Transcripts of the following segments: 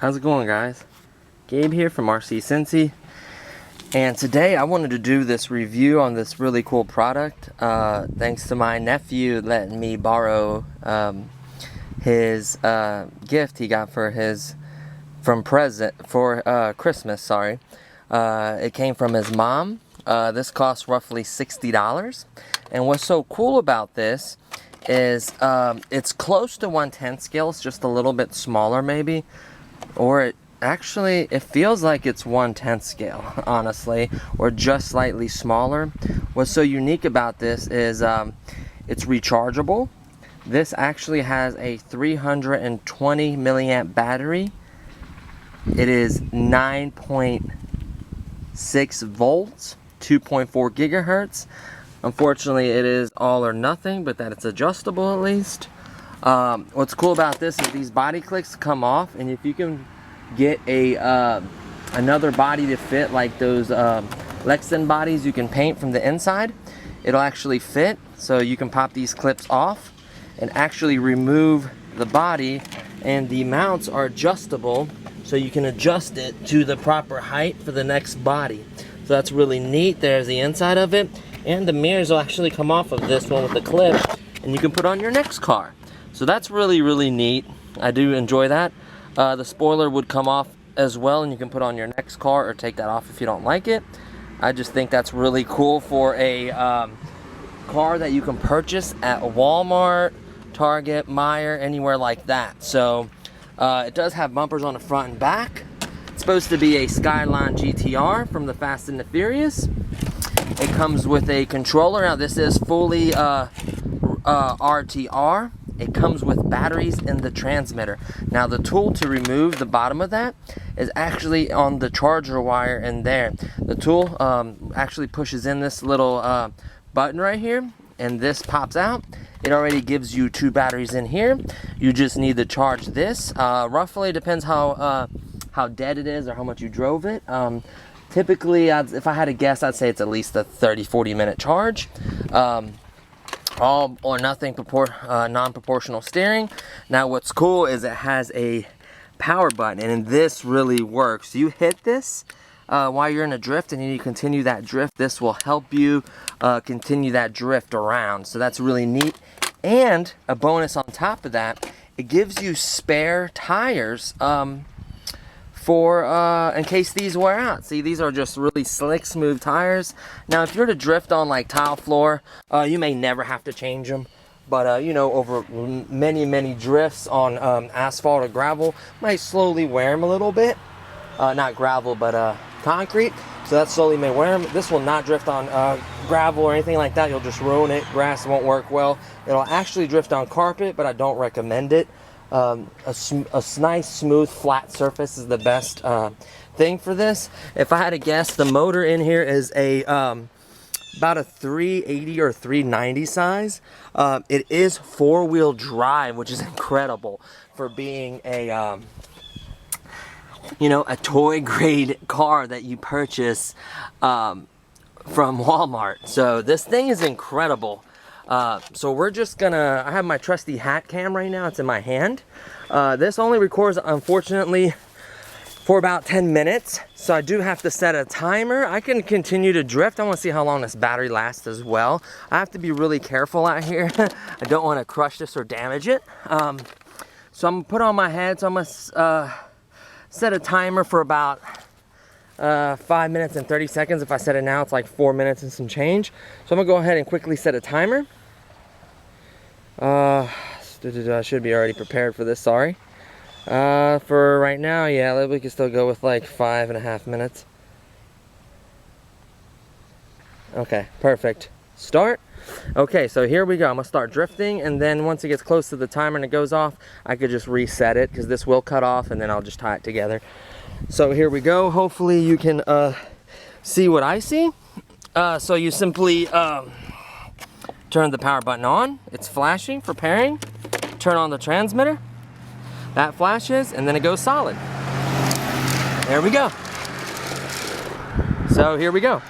How's it going, guys? Gabe here from RC Cincy, and today I wanted to do this review on this really cool product. Thanks to my nephew letting me borrow his gift he got for Christmas. Sorry, it came from his mom. This cost roughly $60, and what's so cool about this is it's close to 1/10 scale. It's just a little bit smaller, maybe. Or it feels like it's 1/10 scale, honestly, or just slightly smaller. What's so unique about this is it's rechargeable. This actually has a 320 milliamp battery. It is 9.6 volts, 2.4 gigahertz. Unfortunately, it is all or nothing, but that it's adjustable at least. What's cool about this is these body clicks come off, and if you can get another body to fit, like those Lexan bodies you can paint from the inside, it'll actually fit. So you can pop these clips off and actually remove the body, and the mounts are adjustable, so you can adjust it to the proper height for the next body. So that's really neat. There's the inside of it, and the mirrors will actually come off of this one with the clip, and you can put on your next car. So that's really neat. I do enjoy that. The spoiler would come off as well, and you can put on your next car or take that off if you don't like it. I just think that's really cool for a car that you can purchase at Walmart, Target, Meijer, anywhere like that. So it does have bumpers on the front and back. It's supposed to be a Skyline GTR from the Fast and the Furious. It comes with a controller. Now this is fully RTR. It comes with batteries in the transmitter. Now the tool to remove the bottom of that is actually on the charger wire in there. The tool actually pushes in this little button right here, and this pops out. It already gives you 2 batteries in here. You just need to charge this. Roughly, depends how dead it is or how much you drove it. Typically, if I had to guess, I'd say it's at least a 30-40 minute charge. All or nothing non-proportional steering. Now what's cool is it has a power button, and this really works. You hit this while you're in a drift and you continue that drift. This will help you continue that drift around. So that's really neat. And a bonus on top of that, it gives you spare tires for in case these wear out. See, these are just really slick, smooth tires. Now, if you're to drift on like tile floor, you may never have to change them. But you know, over many drifts on asphalt or gravel, might slowly wear them a little bit. Not gravel, but concrete. So that slowly may wear them. This will not drift on gravel or anything like that. You'll just ruin it. Grass won't work well. It'll actually drift on carpet, but I don't recommend it. A nice, smooth, flat surface is the best thing for this. If I had to guess, the motor in here is about a 380 or 390 size. It is 4-wheel drive, which is incredible for being a a toy grade car that you purchase from Walmart. So this thing is incredible. So we're just gonna, I have my trusty hat cam right now. It's in my hand. This only records, unfortunately, for about 10 minutes. So I do have to set a timer. I can continue to drift. I want to see how long this battery lasts as well. I have to be really careful out here. I don't want to crush this or damage it. So I'm gonna put on my head. So I'm gonna set a timer for about 5 minutes and 30 seconds. If I set it now, it's like 4 minutes and some change. So I'm gonna go ahead and quickly set a timer. I should be already prepared for this, sorry. For right now, yeah, we can still go with like 5.5 minutes. Okay, perfect. Start. Okay, so here we go. I'm gonna start drifting, and then once it gets close to the timer and it goes off, I could just reset it, because this will cut off, and then I'll just tie it together. So here we go. Hopefully you can see what I see. So you simply turn the power button on. It's flashing for pairing. Turn on the transmitter. That flashes, and then it goes solid. There we go. So here we go.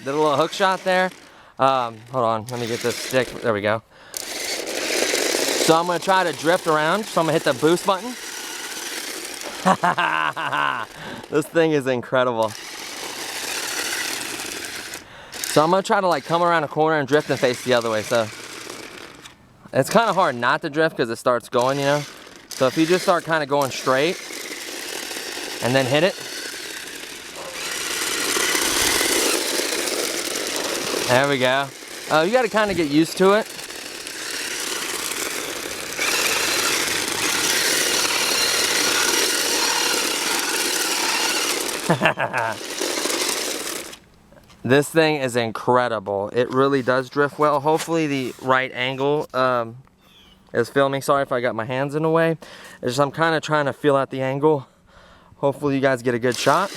Did a little hook shot there. Hold on, let me get this stick. There we go. So I'm gonna try to drift around. So I'm gonna hit the boost button. This thing is incredible. So I'm gonna try to like come around a corner and drift and face the other way. So it's kind of hard not to drift because it starts going, you know. So if you just start kind of going straight and then hit it. There we go. You got to kind of get used to it. This thing is incredible. It really does drift well. Hopefully the right angle is filming. Sorry if I got my hands in the way. It's just I'm kind of trying to feel out the angle. Hopefully you guys get a good shot.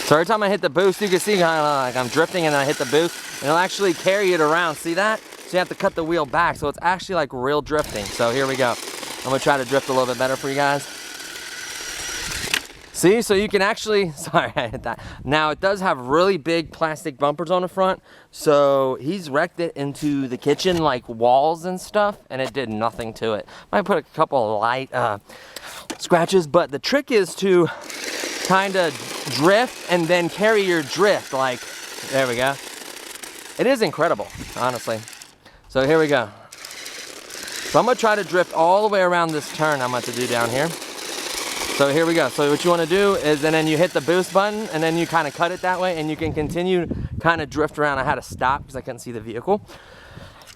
So every time I hit the boost, you can see kind of like I'm drifting and then I hit the boost and it'll actually carry it around. See that? So you have to cut the wheel back. So it's actually like real drifting. So here we go. I'm gonna try to drift a little bit better for you guys. See, so you can actually, sorry I hit that. Now it does have really big plastic bumpers on the front. So he's wrecked it into the kitchen like walls and stuff and it did nothing to it. Might put a couple of light scratches, but the trick is to kind of drift and then carry your drift like, there we go. It is incredible, honestly. So here we go. So I'm gonna try to drift all the way around this turn I'm about to do down here. So here we go. So what you wanna do is, and then you hit the boost button and then you kind of cut it that way and you can continue kind of drift around. I had to stop because I couldn't see the vehicle.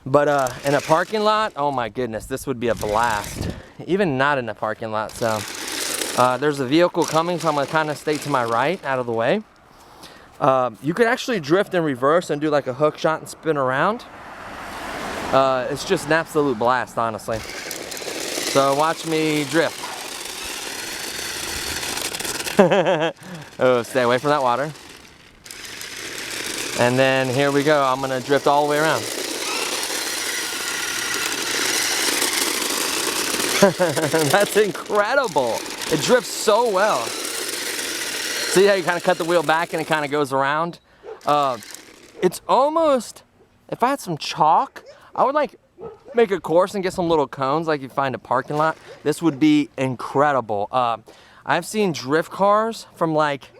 But in a parking lot, oh my goodness, this would be a blast. Even not in a parking lot, so. There's a vehicle coming, so I'm gonna kind of stay to my right, out of the way. You could actually drift in reverse and do like a hook shot and spin around. It's just an absolute blast, honestly. So watch me drift. Oh, stay away from that water. And then here we go. I'm gonna drift all the way around. That's incredible. It drifts so well. See how you kind of cut the wheel back and it kind of goes around? It's almost, if I had some chalk, I would like make a course and get some little cones like you find a parking lot. This would be incredible. I've seen drift cars from like,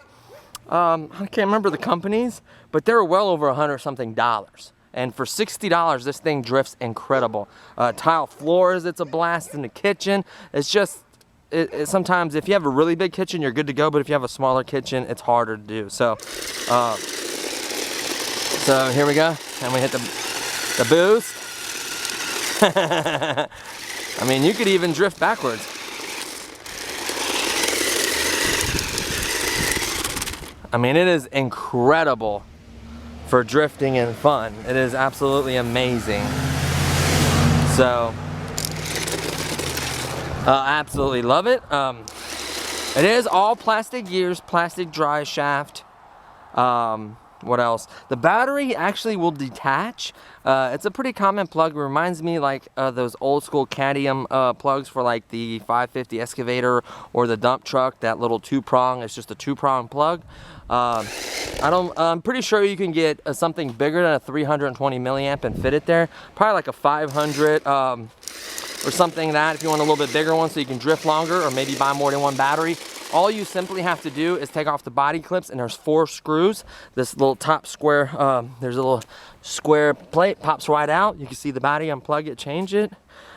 I can't remember the companies, but they're well over $100 something. And for $60, this thing drifts incredible. Tile floors, it's a blast in the kitchen. It's just, sometimes if you have a really big kitchen, you're good to go, but if you have a smaller kitchen, it's harder to do. So, so here we go, and we hit the boost. I mean, you could even drift backwards. I mean, it is incredible for drifting and fun. It is absolutely amazing. So, absolutely love it. It is all plastic gears, plastic dry shaft. What else? The battery actually will detach. It's a pretty common plug. It reminds me like those old school cadmium plugs for like the 550 excavator or the dump truck. That little two-prong. It's just a two-prong plug. I'm pretty sure you can get something bigger than a 320 milliamp and fit it there. Probably like a 500 or something that if you want a little bit bigger one so you can drift longer, or maybe buy more than one battery. All you simply have to do is take off the body clips, and there's 4 screws. This little top square, there's a little square plate, pops right out. You can see the body, unplug it, change it.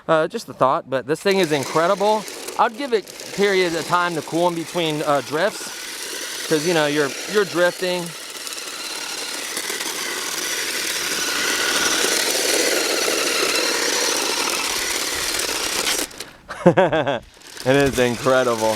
Just a thought, but this thing is incredible. I'd give it periods of time to cool in between drifts, because you know you're drifting. It is incredible.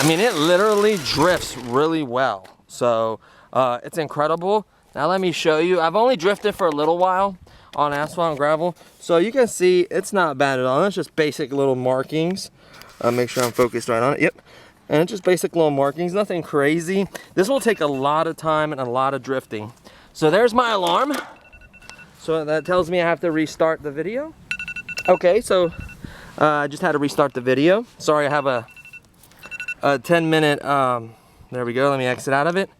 I mean, it literally drifts really well. So it's incredible. Now let me show you. I've only drifted for a little while on asphalt and gravel. So you can see it's not bad at all. It's just basic little markings. Make sure I'm focused right on it. Yep. And it's just basic little markings, nothing crazy. This will take a lot of time and a lot of drifting. So there's my alarm. So that tells me I have to restart the video. Okay, so I just had to restart the video. Sorry, I have a 10-minute, there we go, let me exit out of it.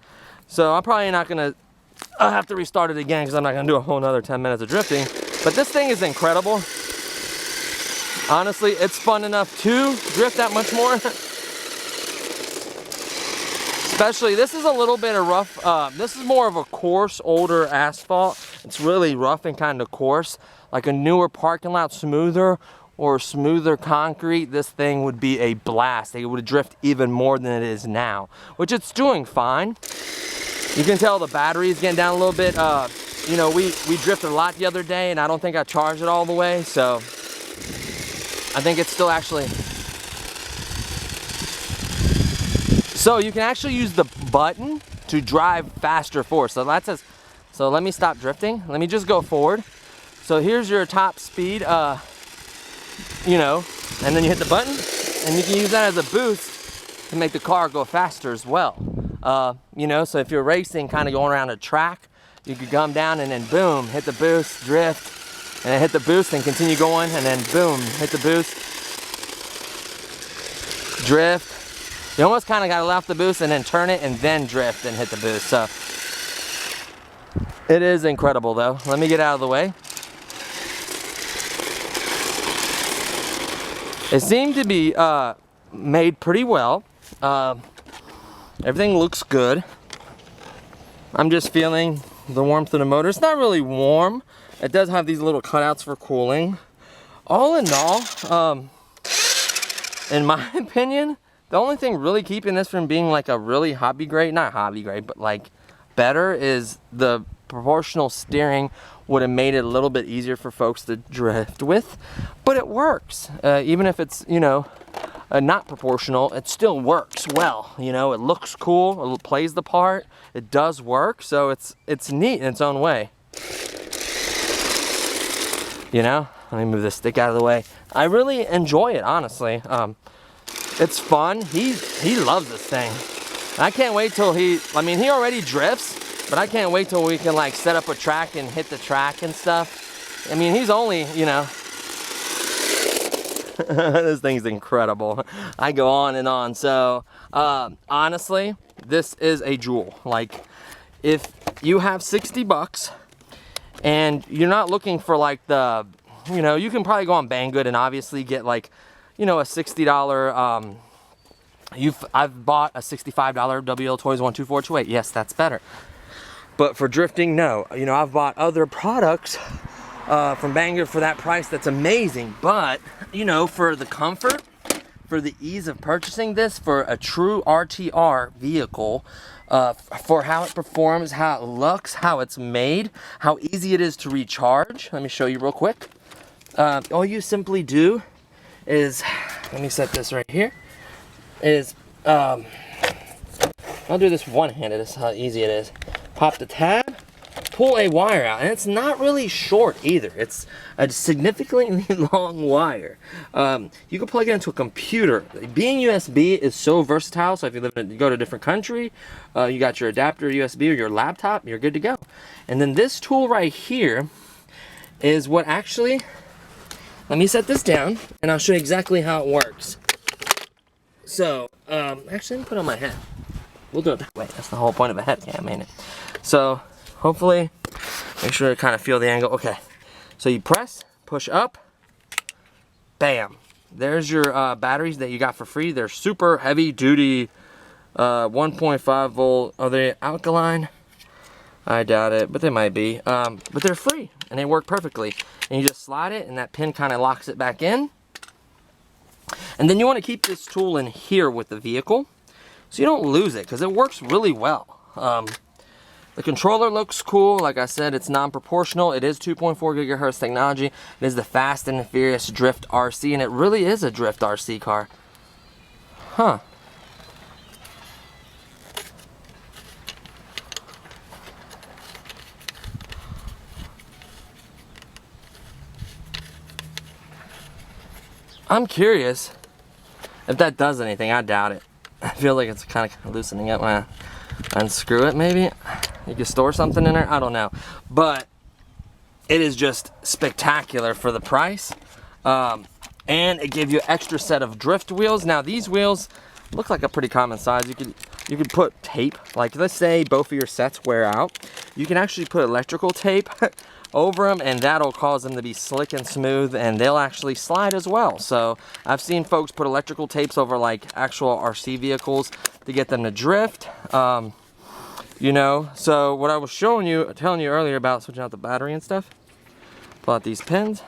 So I'm probably not gonna, I'll have to restart it again because I'm not gonna do a whole nother 10 minutes of drifting. But this thing is incredible. Honestly, it's fun enough to drift that much more. Especially, this is a little bit of rough, this is more of a coarse, older asphalt. It's really rough and kind of coarse. Like a newer parking lot, smoother or smoother concrete, this thing would be a blast. It would drift even more than it is now, which it's doing fine. You can tell the battery is getting down a little bit. You know, we drifted a lot the other day and I don't think I charged it all the way, so I think it's still actually. So you can actually use the button to drive faster forward. So that's a, so let me stop drifting. Let me just go forward. So here's your top speed, you know, and then you hit the button and you can use that as a boost to make the car go faster as well. You know, so if you're racing, kind of going around a track, you could come down and then boom, hit the boost, drift, and then hit the boost and continue going, and then boom, hit the boost, drift. You almost kind of got to let off the boost and then turn it and then drift and hit the boost. So it is incredible though. Let me get out of the way. It seemed to be made pretty well. Everything looks good. I'm just feeling the warmth of the motor. It's not really warm. It does have these little cutouts for cooling. All in all, in my opinion, the only thing really keeping this from being like a really hobby grade, not hobby grade, but like better, is the proportional steering would have made it a little bit easier for folks to drift with, but it works. Even if it's, you know, not proportional, it still works well. You know, it looks cool, it plays the part, it does work, so it's neat in its own way. You know, let me move this stick out of the way. I really enjoy it, honestly. It's fun. He loves this thing. I can't wait till he already drifts, but I can't wait till we can like set up a track and hit the track and stuff. I mean, he's only, you know, this thing's incredible. I go on and on. So, honestly, this is a jewel. Like, if you have 60 bucks and you're not looking for like the, you know, you can probably go on Banggood and obviously get like, you know, a $60, I've bought a $65 WL Toys 12428. Yes, that's better. But for drifting, no. You know, I've bought other products from Banggood for that price. That's amazing. But, you know, for the comfort, for the ease of purchasing this, for a true RTR vehicle, for how it performs, how it looks, how it's made, how easy it is to recharge. Let me show you real quick. All you simply do is, let me set this right here, is, I'll do this one-handed, that's how easy it is. Pop the tab, pull a wire out, and it's not really short either. It's a significantly long wire. You can plug it into a computer. Being USB is so versatile, so if you go to a different country, you got your adapter USB or your laptop, you're good to go. And then this tool right here is what actually, let me set this down and I'll show you exactly how it works. So, actually, let me put on my head. We'll do it that way. That's the whole point of a head cam, ain't it? So, hopefully, make sure to kind of feel the angle. Okay. So you press, push up, bam. There's your batteries that you got for free. They're super heavy duty, 1.5 volt. Are they alkaline? I doubt it, but they might be. But they're free and they work perfectly. And you just slide it and that pin kind of locks it back in. And then you want to keep this tool in here with the vehicle so you don't lose it, because it works really well. The controller looks cool. Like I said, it's non-proportional. It is 2.4 gigahertz technology. It is the Fast and Furious Drift RC, and it really is a Drift RC car. Huh. I'm curious if that does anything. I doubt it. I feel like it's kind of loosening up when I unscrew it, maybe. You can store something in there, I don't know. But it is just spectacular for the price. And it gave you an extra set of drift wheels. Now these wheels look like a pretty common size. You could put tape, like let's say both of your sets wear out. You can actually put electrical tape over them, and that'll cause them to be slick and smooth, and they'll actually slide as well. So I've seen folks put electrical tapes over like actual RC vehicles to get them to drift. You know, so what I was telling you earlier about switching out the battery and stuff, pull out these pins.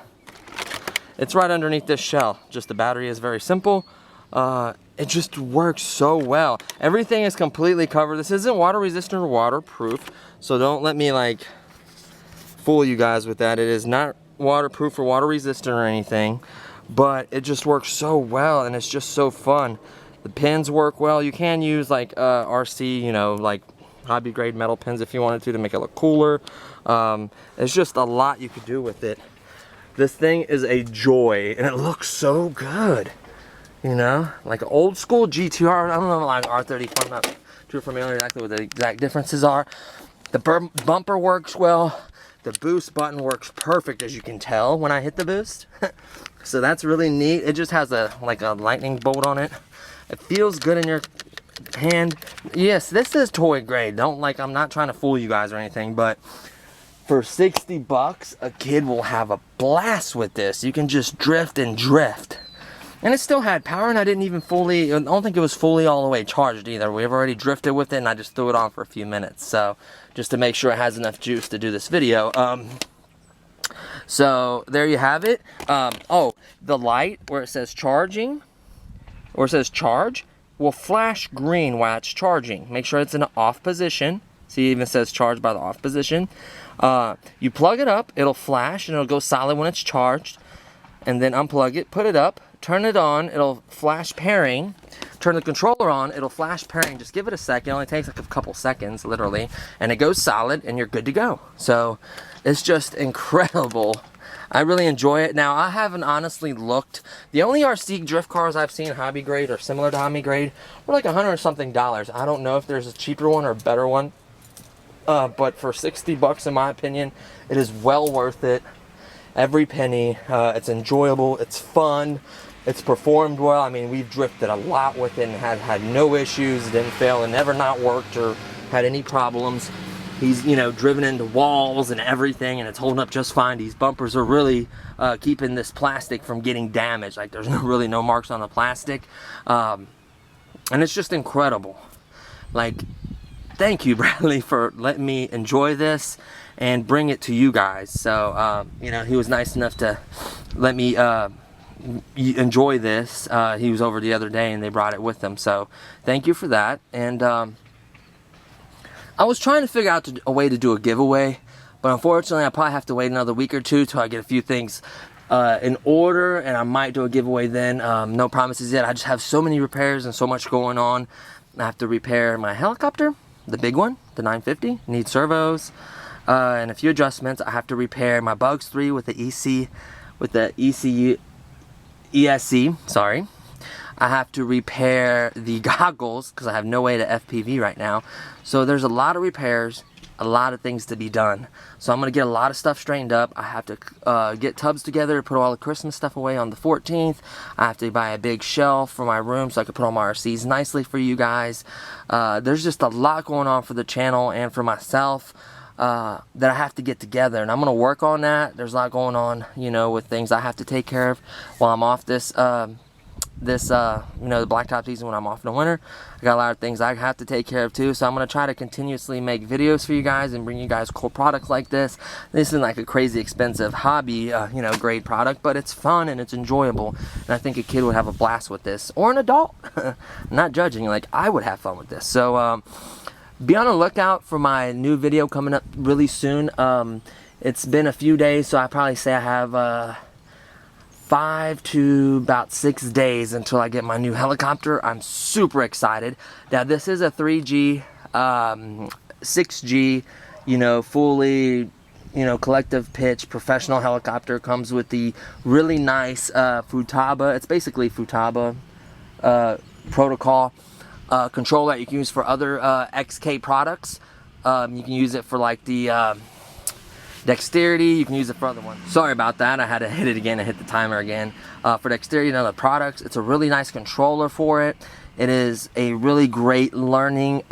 It's right underneath this shell. Just the battery is very simple. It just works so well. Everything is completely covered. This isn't water resistant or waterproof, so don't let me like fool you guys with that. It is not waterproof or water resistant or anything, but it just works so well, and it's just so fun. The pins work well. You can use like RC, you know, like hobby grade metal pins if you wanted to make it look cooler. It's just a lot you could do with it. This thing is a joy, and it looks so good. You know, like old school GTR. I don't know, like R34. I'm not too familiar exactly what the exact differences are. The bumper works well. The boost button works perfect, as you can tell when I hit the boost. So that's really neat. It just has like a lightning bolt on it. It feels good in your hand. Yes, this is toy grade. I'm not trying to fool you guys or anything, but for 60 bucks, a kid will have a blast with this. You can just drift and drift. And it still had power, and I don't think it was fully all the way charged either. We've already drifted with it, and I just threw it on for a few minutes. So, just to make sure it has enough juice to do this video. So, there you have it. Oh, the light where it says charging, or it says charge, will flash green while it's charging. Make sure it's in an off position. See, it even says charge by the off position. You plug it up, it'll flash, and it'll go solid when it's charged. And then unplug it, put it up, turn it on, it'll flash pairing. Turn the controller on, it'll flash pairing. Just give it a second. It only takes like a couple seconds, literally. And it goes solid, and you're good to go. So, it's just incredible. I really enjoy it. Now, I haven't honestly looked. The only RC drift cars I've seen hobby grade or similar to hobby grade were like $100-something. I don't know if there's a cheaper one or a better one. But for 60 bucks, in my opinion, it is well worth it. Every penny. It's enjoyable. It's fun. It's performed well. I mean, we've drifted a lot with it and had no issues. Didn't fail and never not worked or had any problems. He's, you know, driven into walls and everything, and it's holding up just fine. These bumpers are really keeping this plastic from getting damaged. Like, there's really no marks on the plastic. And it's just incredible. Like, thank you, Bradley, for letting me enjoy this and bring it to you guys. So, you know, he was nice enough to let me enjoy this. He was over the other day and they brought it with them. So, thank you for that. And I was trying to figure out a way to do a giveaway, but unfortunately, I probably have to wait another week or two till I get a few things in order, and I might do a giveaway then. No promises yet. I just have so many repairs and so much going on. I have to repair my helicopter, the big one, the 950, needs servos, and a few adjustments. I have to repair my Bugs 3 with the ESC, sorry. I have to repair the goggles because I have no way to FPV right now. So there's a lot of repairs, a lot of things to be done. So I'm going to get a lot of stuff straightened up. I have to get tubs together, put all the Christmas stuff away on the 14th. I have to buy a big shelf for my room so I can put all my RCs nicely for you guys. There's just a lot going on for the channel and for myself that I have to get together, and I'm going to work on that. There's a lot going on, you know, with things I have to take care of while I'm off this you know, the blacktop season when I'm off in the winter. I got a lot of things I have to take care of too, so I'm going to try to continuously make videos for you guys and bring you guys cool products like this. This isn't like a crazy expensive hobby, you know, grade product, but it's fun and it's enjoyable, and I think a kid would have a blast with this, or an adult. Not judging, like, I would have fun with this. So, be on the lookout for my new video coming up really soon. It's been a few days, so I probably say I have 5 to about 6 days until I get my new helicopter. I'm super excited. Now, this is a 3G, 6G, you know, fully, you know, collective pitch professional helicopter. Comes with the really nice Futaba. It's basically Futaba protocol controller that you can use for other XK products. You can use it for like the Dexterity, you can use it for other ones. Sorry about that, I had to hit it again and hit the timer again. For dexterity and other products, it's a really nice controller for it. It is a really great learning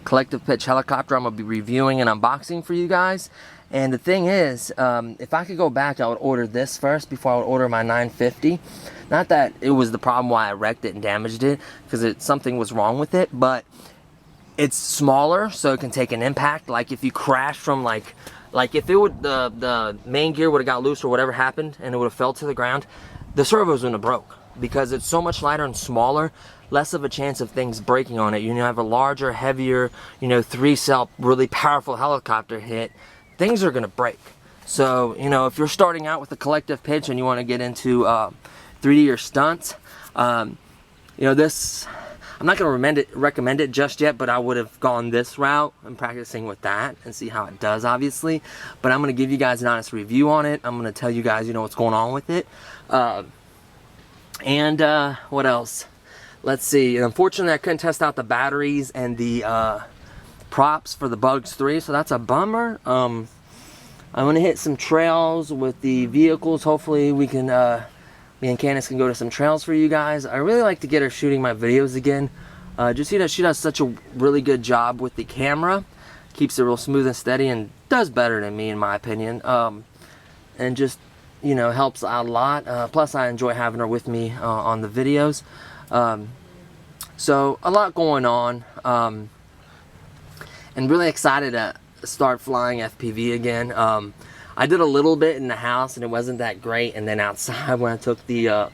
collective pitch helicopter I'm going to be reviewing and unboxing for you guys. And the thing is, if I could go back, I would order this first before I would order my 950. Not that it was the problem why I wrecked it and damaged it, because something was wrong with it, but it's smaller, so it can take an impact. Like if you crash from like if it would the main gear would have got loose or whatever happened and it would have fell to the ground, the servos wouldn't have broke, because it's so much lighter and smaller, less of a chance of things breaking on it. You have a larger, heavier, 3-cell, really powerful helicopter hit, things are gonna break. So, if you're starting out with a collective pitch and you want to get into 3D or stunts, this, I'm not going to recommend it just yet, but I would have gone this route and practicing with that and see how it does, obviously. But I'm going to give you guys an honest review on it. I'm going to tell you guys, what's going on with it. What else? Let's see. Unfortunately, I couldn't test out the batteries and the props for the Bugs 3, so that's a bummer. I'm going to hit some trails with the vehicles. Hopefully, we can... me and Candace can go to some trails for you guys. I really like to get her shooting my videos again. Just see that she does such a really good job with the camera. Keeps it real smooth and steady and does better than me, in my opinion. And just, helps out a lot. Plus, I enjoy having her with me on the videos. So, a lot going on. And really excited to start flying FPV again. I did a little bit in the house and it wasn't that great, and then outside when I took the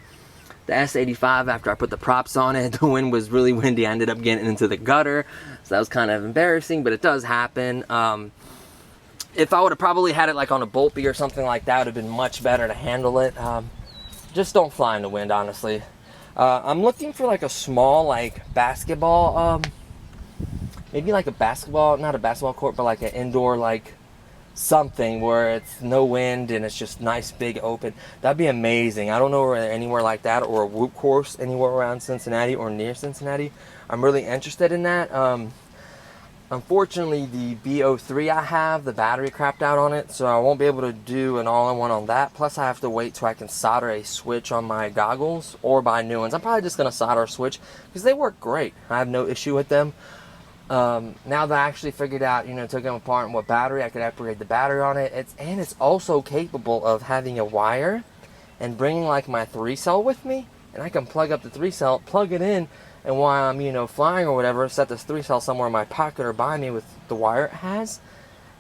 S85 after I put the props on it, the wind was really windy. I ended up getting into the gutter, so that was kind of embarrassing, but it does happen. If I would have probably had it like on a bolt beat or something like that, it would have been much better to handle it. Just don't fly in the wind, honestly. I'm looking for like a small basketball, maybe like a basketball, not a basketball court, but like an indoor something where it's no wind and it's just nice big open. That'd be amazing. I don't know anywhere like that, or a whoop course anywhere around Cincinnati or near Cincinnati. I'm really interested in that. Unfortunately, the BO3 I have, the battery crapped out on it, so I won't be able to do an all-in-one on that. Plus, I have to wait till I can solder a switch on my goggles or buy new ones. I'm probably just going to solder a switch because they work great. I have no issue with them. Now that I actually figured out, took them apart and what battery, I could upgrade the battery on it. It's also capable of having a wire and bringing my 3-cell with me, and I can plug up the 3-cell, plug it in, and while I'm, flying or whatever, set this 3-cell somewhere in my pocket or by me with the wire it has,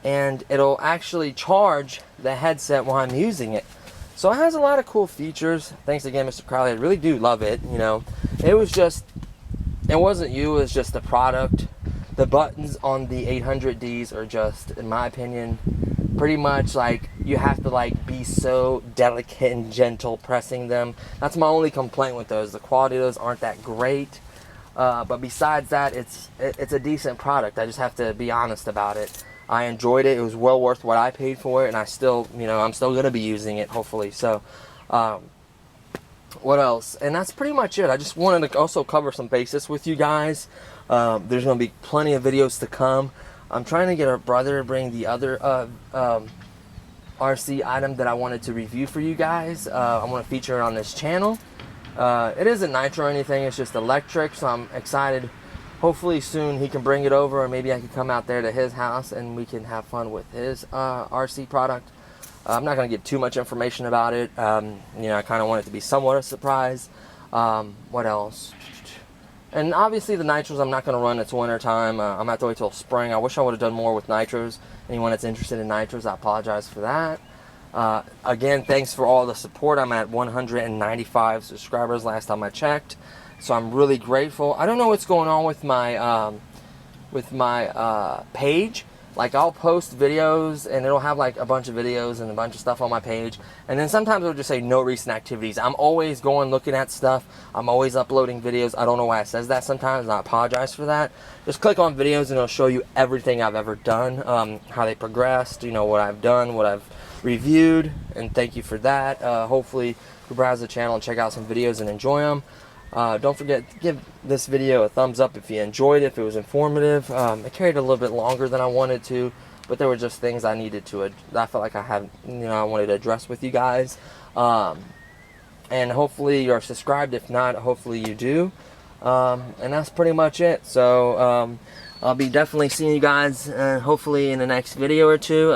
and it'll actually charge the headset while I'm using it. So it has a lot of cool features. Thanks again, Mr. Crowley. I really do love it. It wasn't you, it was just the product. The buttons on the 800Ds are just, in my opinion, pretty much you have to be so delicate and gentle pressing them. That's my only complaint with those. The quality of those aren't that great. But besides that, it's a decent product. I just have to be honest about it. I enjoyed it. It was well worth what I paid for it, and I still, I'm still going to be using it, hopefully. So, what else? And that's pretty much it. I just wanted to also cover some bases with you guys. There's going to be plenty of videos to come. I'm trying to get our brother to bring the other RC item that I wanted to review for you guys. I want to feature it on this channel. It isn't nitro or anything, it's just electric, so I'm excited. Hopefully soon he can bring it over, or maybe I can come out there to his house and we can have fun with his RC product. I'm not going to give too much information about it. I kind of want it to be somewhat a surprise. What else? And obviously the nitros I'm not going to run. It's winter time. I'm going to have to wait till spring. I wish I would have done more with nitros. Anyone that's interested in nitros, I apologize for that. Again, thanks for all the support. I'm at 195 subscribers last time I checked, so I'm really grateful. I don't know what's going on with my page. I'll post videos and it'll have a bunch of videos and a bunch of stuff on my page, and then sometimes it'll just say no recent activities. I'm always going looking at stuff. I'm always uploading videos. I don't know why it says that sometimes, and I apologize for that. Just click on videos and it'll show you everything I've ever done, how they progressed, what I've done, what I've reviewed, and thank you for that. Hopefully you browse the channel and check out some videos and enjoy them. Don't forget to give this video a thumbs up if you enjoyed it, if it was informative. It carried a little bit longer than I wanted to. but there were just things I needed to, I felt like I wanted to address with you guys. And hopefully you're subscribed. If not, hopefully you do. And that's pretty much it. So I'll be definitely seeing you guys hopefully in the next video or two.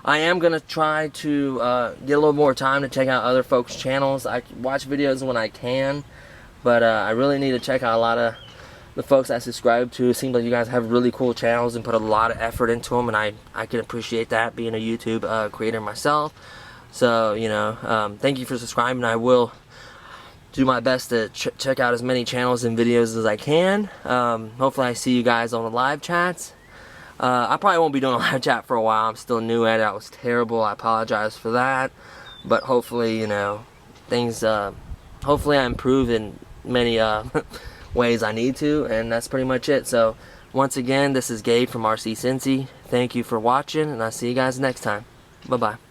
I am going to try to get a little more time to check out other folks' channels. I watch videos when I can, but I really need to check out a lot of the folks I subscribe to. It seems like you guys have really cool channels and put a lot of effort into them, and I can appreciate that, being a YouTube creator myself. So, you know, thank you for subscribing. I will do my best to check out as many channels and videos as I can. Hopefully I see you guys on the live chats. I probably won't be doing a live chat for a while. I'm still new at it. I was terrible. I apologize for that. But hopefully, you know, things, hopefully I improve in many ways I need to. And that's pretty much it. So, once again, this is Gabe from RC Cincy. Thank you for watching, and I'll see you guys next time. Bye-bye.